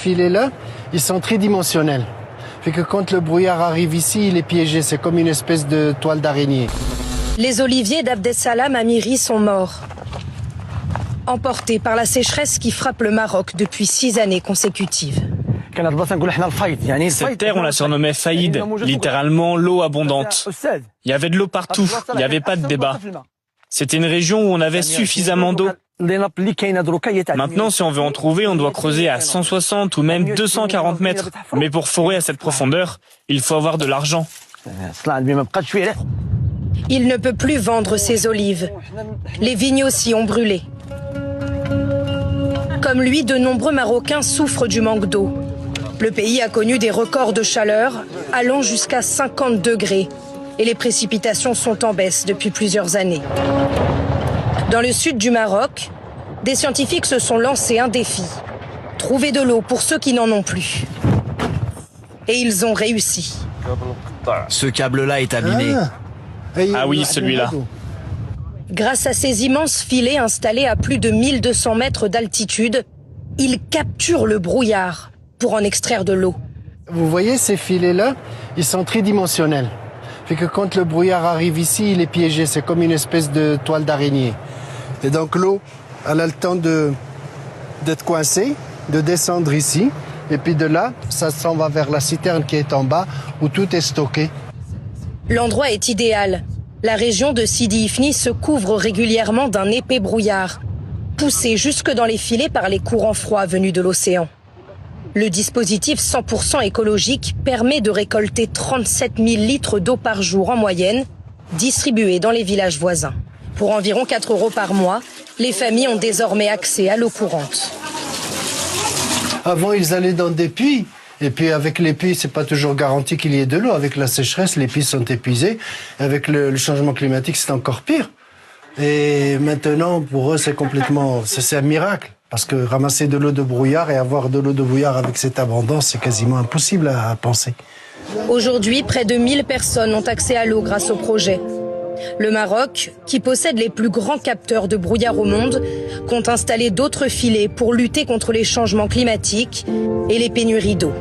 filets-là, ils sont tridimensionnels. Fait que quand le brouillard arrive ici, il est piégé. C'est comme une espèce de toile d'araignée. Les oliviers d'Abdessalam Amiri sont morts, emportés par la sécheresse qui frappe le Maroc depuis 6 années consécutives. Cette terre, on la surnommait Faïd, littéralement l'eau abondante. Il y avait de l'eau partout, il n'y avait pas de débat. C'était une région où on avait suffisamment d'eau. Maintenant, si on veut en trouver, on doit creuser à 160 ou même 240 mètres. Mais pour forer à cette profondeur, il faut avoir de l'argent. Il ne peut plus vendre ses olives. Les vignes aussi ont brûlé. Comme lui, de nombreux Marocains souffrent du manque d'eau. Le pays a connu des records de chaleur allant jusqu'à 50 degrés. Et les précipitations sont en baisse depuis plusieurs années. Dans le sud du Maroc, des scientifiques se sont lancés un défi. Trouver de l'eau pour ceux qui n'en ont plus. Et ils ont réussi. Ce câble-là est abîmé. Ah oui, celui-là. Grâce à ces immenses filets installés à plus de 1200 mètres d'altitude, ils capturent le brouillard pour en extraire de l'eau. Vous voyez ces filets-là, ils sont tridimensionnels. Fait que quand le brouillard arrive ici, il est piégé. C'est comme une espèce de toile d'araignée. Et donc l'eau, elle a le temps d'être coincée, de descendre ici. Et puis de là, ça s'en va vers la citerne qui est en bas, où tout est stocké. L'endroit est idéal. La région de Sidi Ifni se couvre régulièrement d'un épais brouillard, poussé jusque dans les filets par les courants froids venus de l'océan. Le dispositif 100% écologique permet de récolter 37 000 litres d'eau par jour en moyenne, distribués dans les villages voisins. Pour environ 4 € par mois, les familles ont désormais accès à l'eau courante. Avant, ils allaient dans des puits. Et puis avec les puits, c'est pas toujours garanti qu'il y ait de l'eau. Avec la sécheresse, les puits sont épuisés. Avec le changement climatique, c'est encore pire. Et maintenant, pour eux, c'est un miracle. Parce que ramasser de l'eau de brouillard et avoir de l'eau de brouillard avec cette abondance, c'est quasiment impossible à penser. Aujourd'hui, près de 1000 personnes ont accès à l'eau grâce au projet. Le Maroc, qui possède les plus grands capteurs de brouillard au monde, compte installer d'autres filets pour lutter contre les changements climatiques et les pénuries d'eau.